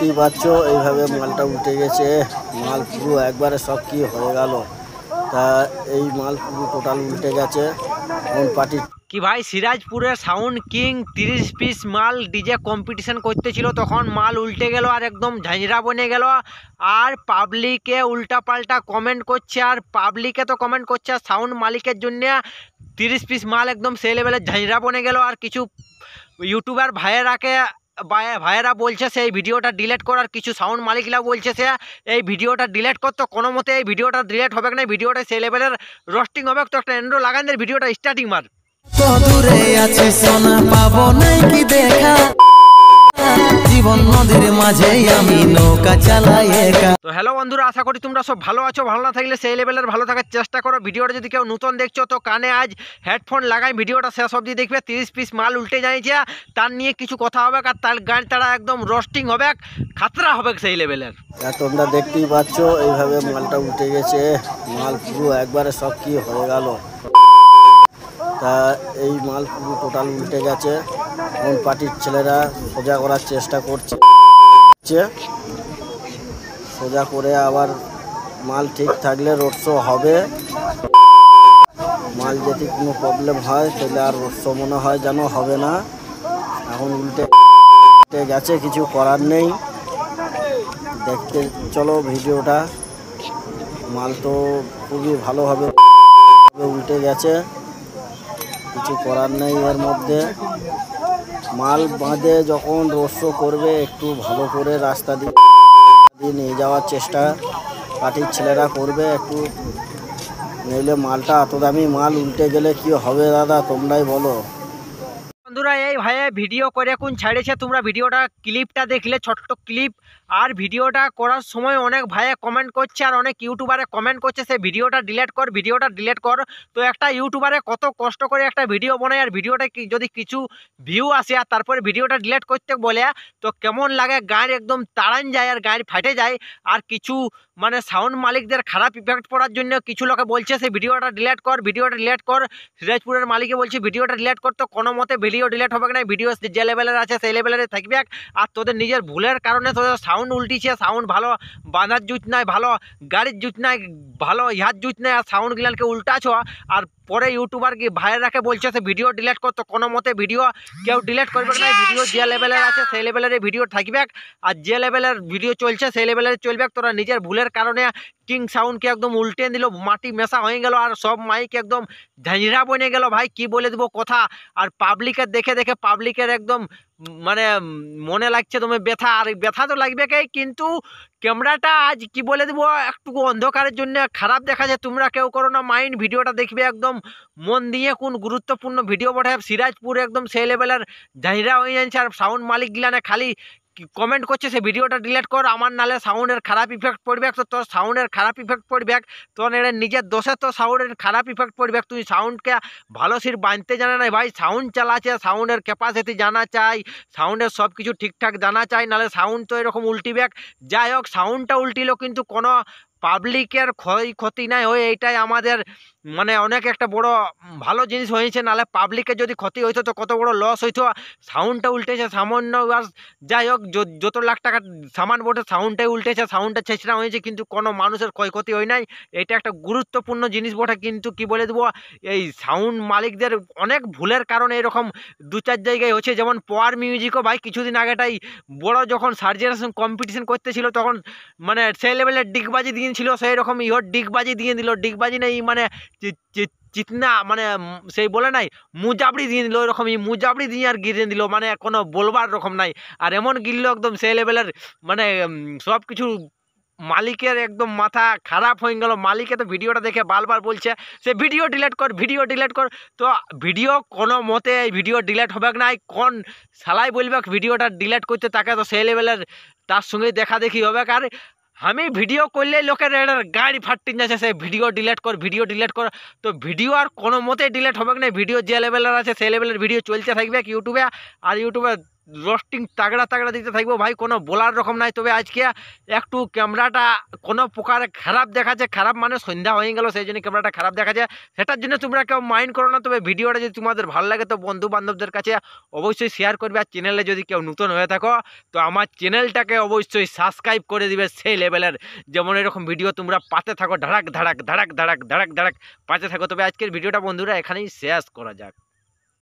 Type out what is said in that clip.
দেখতেই পাচ্ছ এইভাবে মালটা উঠে গেছে। মাল পুরো একবারে সব কি হয়ে গেল। তা এই মাল পুরো টোটাল উল্টে গেছে। কোন পার্টি কি ভাই সিরাজপুরের সাউন্ড কিং 30 পিস মাল ডিজে কম্পিটিশন করতেছিল, তখন মাল উল্টে গেল আর একদম ঝাঁঝরা বনে গেল। আর পাবলিকে উল্টা পাল্টা কমেন্ট করছে, আর পাবলিকে তো কমেন্ট করছে, আর সাউন্ড মালিকের জন্য 30 পিস মাল একদম সেই লেভেলের ঝাঁঝরা বনে গেল। আর কিছু ইউটিউবার ভাইয়েরা বলছে সেই ভিডিওটা ডিলিট করার, কিছু সাউন্ড মালিকরা বলছে সে এই ভিডিওটা ডিলিট করতো, কোনো মতে এই ভিডিওটা ডিলিট হবে না, ভিডিওটা সেই লেভেলের রোস্টিং হবে। তো একটা এন্ড্রো লাগান ভিডিওটা স্টার্টিং মার। দূরে আছে সোনা পাবো নাই কি দেখা, জীবন নদীর মাঝে আমি নৌকা চালাই একা। তো হ্যালো বন্ধুরা, আশা করি তোমরা সব ভালো আছো। ভালো না থাকলে সেই লেভেলের ভালো থাকার চেষ্টা করো। ভিডিওটা যদি কেউ নতুন দেখছো তো কানে আজ হেডফোন লাগাই ভিডিওটা শেষ অবধি দেখবে। 30 পিস মাল উল্টে যাইছে, তার নিয়ে কিছু কথা হবে, আর তার গান তারা একদম রোস্টিং হবে, খাতরা হবে সেই লেভেলের। তোমরা দেখতেই পাচ্ছ এইভাবে মালটা উঠে গেছে। মাল পুরো একবারে সব কি হয়ে গেল। তা এই মাল পুরো টোটাল উল্টে গেছে। কোন পার্টির ছেলেরা সোজা করার চেষ্টা করছে, সোজা করে আবার মাল ঠিক থাকলে রোড শো হবে। মাল যদি কোনো প্রবলেম হয় তাহলে আর রোড শো মনে হয় যেন হবে না। এখন উল্টে গেছে, কিছু করার নেই। দেখতে চলো ভিডিওটা। মাল তো খুবই ভালোভাবে উল্টে গেছে, কিছু করার নেই। এর মধ্যে মাল বাঁধে যখন রোড শো করবে একটু ভালো করে রাস্তা দিয়ে নিয়ে যাওয়ার চেষ্টা পার্টির ছেলেরা করবে একটু, নইলে মালটা এত দামি মাল উল্টে গেলে কি হবে দাদা তোমরাই বলো। বন্ধুরা এই ভাইয়া ভিডিও করে কোন ছাড়েছে, তোমরা ভিডিওটা ক্লিপটা দেখলে, ছোট্ট ক্লিপ। আর ভিডিওটা করার সময় অনেক ভাইয়া কমেন্ট করছে, আর অনেক ইউটিউবারে কমেন্ট করছে সে ভিডিওটা ডিলিট কর, ভিডিওটা ডিলিট কর। তো একটা ইউটিউবারে কত কষ্ট করে একটা ভিডিও বানায়, আর ভিডিওটা যদি কিছু ভিউ আসে আর তারপরে ভিডিওটা ডিলিট করতে বলে তো কেমন লাগে, গাড়ি একদম তাড়ান যায় আর গাড়ি ফাটে যায়। আর কিছু মানে সাউন্ড মালিকদের খারাপ ইফেক্ট পড়ার জন্য কিছু লোকে বলছে সেই ভিডিওটা ডিলিট কর, ভিডিওটা ডিলিট কর। সিরাজপুরের মালিকে বলছে ভিডিওটা ডিলিট কর, তো কোনো মতে ভিডিও ডিলিট হবে না, ভিডিও যে লেভেলের আছে সেই লেভেলের থাকবে। আর তোদের নিজের ভুলের কারণে তোদের সাউন্ড উল্টিছে, সাউন্ড ভালো বাঁধার জুত নাই, ভালো গাড়ির জুত নাই, ভালো ইহার জুত নাই, আর সাউন্ড গিলানকে উল্টাছ। আর পরে ইউটিউবার কি ভাইয়েরাকে বলছে সে ভিডিও ডিলিট করতো, কোনো মতে ভিডিও কেউ ডিলিট করবে না। ভিডিও যে লেভেলের আছে সেই লেভেলের ভিডিও থাকবে, আর যে লেভেলের ভিডিও চলছে সেই লেভেলের চলবে। তোরা নিজের ভুলের কারণে কিং সাউন্ডকে একদম উল্টে দিল, মাটি মেশা হয়ে গেল, আর সব মাইক একদম ঝাঁঝরা বনে গেল। ভাই কি বলে দেবো কথা। আর পাবলিকের দেখে দেখে পাবলিকের একদম মানে মনে লাগছে তুমি ব্যথা, আর ব্যথা তো লাগবে কে, কিন্তু ক্যামেরাটা আজ কি বলে দেবো একটু অন্ধকারের জন্য খারাপ দেখা যায়। তোমরা কেউ করো না মাইন্ড, ভিডিওটা দেখবে একদম মন দিয়ে, কোন গুরুত্বপূর্ণ ভিডিও বটে। সিরাজপুর একদম সেই লেভেলের ঝাঁঝরা হয়ে যাচ্ছে, আর সাউন্ড মালিক গিলানে খালি কমেন্ট করছে সে ভিডিওটা ডিলিট কর, আমার নালে সাউন্ডের খারাপ ইফেক্ট পড়বে। তো তোর সাউন্ডের খারাপ ইফেক্ট পড়বে, তোর নিজের দোষে তো সাউন্ডের খারাপ ইফেক্ট পড়বে। তুই সাউন্ডকে ভালো সির বাঁধতে জানা নাই ভাই, সাউন্ড চালাচ্ছে, সাউন্ডের ক্যাপাসিটি জানা চাই, সাউন্ডের সব কিছু ঠিকঠাক জানা চাই, নাহলে সাউন্ড তো এরকম উল্টিবে। যাই হোক সাউন্ডটা উল্টিল কিন্তু কোনো পাবলিকের ক্ষতি নাই হয়ে, এইটাই আমাদের মানে অনেক একটা বড় ভালো জিনিস হয়েছে। নাহলে পাবলিকের যদি ক্ষতি হইতো তো কত বড় লস হইতো। সাউন্ডটা উল্টেছে সামান্য, যাই হোক যত লাখ টাকা সামান বটে সাউন্ডটাই উল্টেছে, সাউন্ডটা ছেঁচড়া হয়েছে, কিন্তু কোনো মানুষের ক্ষয়ক্ষতি হয় নাই। এটা একটা গুরুত্বপূর্ণ জিনিস বটে, কিন্তু কি বলে দেবো এই সাউন্ড মালিকদের অনেক ভুলের কারণে এরকম দু চার জায়গায় হচ্ছে। যেমন পাওয়ার মিউজিকও ভাই কিছুদিন আগেটাই বড় যখন সার্জেশন কম্পিটিশন করতেছিল তখন মানে সেই লেভেলের ডিগবাজি দিয়েছিল, সেই রকম ইহর ডিগবাজি দিয়ে দিল, ডিগবাজি নেই মানে চিতনা মানে সেই বলে নাই মুজাবড়ি দিয়ে দিল, ওইরকম মুজাবড়ি দিয়ে আর গিরে দিল, মানে কোনো বলবার রকম নাই। আর এমন গিললো একদম সেই লেভেলের মানে সব কিছু মালিকের একদম মাথা খারাপ হয়ে গেল। মালিকে তো ভিডিওটা দেখে বারবার বলছে সে ভিডিও ডিলিট কর, ভিডিও ডিলিট কর। তো ভিডিও কোনো মতে এই ভিডিও ডিলিট হবে না, কোন শালাই বলবে ভিডিওটা ডিলিট করতে, তাকে তো সেই লেভেলের তার সঙ্গে দেখা দেখি হবে। আর আমি ভিডিও করলে লোকের গাড়ি ফাটিয়ে যাচ্ছে সে ভিডিও ডিলিট কর, ভিডিও ডিলিট কর। তো ভিডিও আর কোনো মতে ডিলিট হবে না, ভিডিও যে লেভেলের আছে সেই লেভেলের ভিডিও চলতে থাকবে ইউটিউবে। আর ইউটিউবে রোস্টিং তাগড়া তাগড়া দিতে থাকবো ভাই, কোনো বলার রকম নাই। তবে আজকে একটু ক্যামেরাটা কোনো প্রকার খারাপ দেখাচ্ছে, খারাপ মানে সন্ধ্যা হয়ে গেল সেই জন্য ক্যামেরাটা খারাপ দেখাচ্ছে, সেটার জন্য তোমরা কেউ মাইন্ড করো না। তবে ভিডিওটা যদি তোমাদের ভালো লাগে তো বন্ধু বান্ধবদের কাছে অবশ্যই শেয়ার করবে, আর চ্যানেলে যদি কেউ নতুন হয়ে থাকো তো আমার চ্যানেলটাকে অবশ্যই সাবস্ক্রাইব করে দিবে সেই লেভেলের, যেমন এরকম ভিডিও তোমরা পাতে থাকো, ধাড়াক ধাড়াক ধাড়াক ধাড়াক ধাড়াক ধাড়াক পাতে থাকো। তবে আজকের ভিডিওটা বন্ধুরা এখানেই শেষ করা যাক।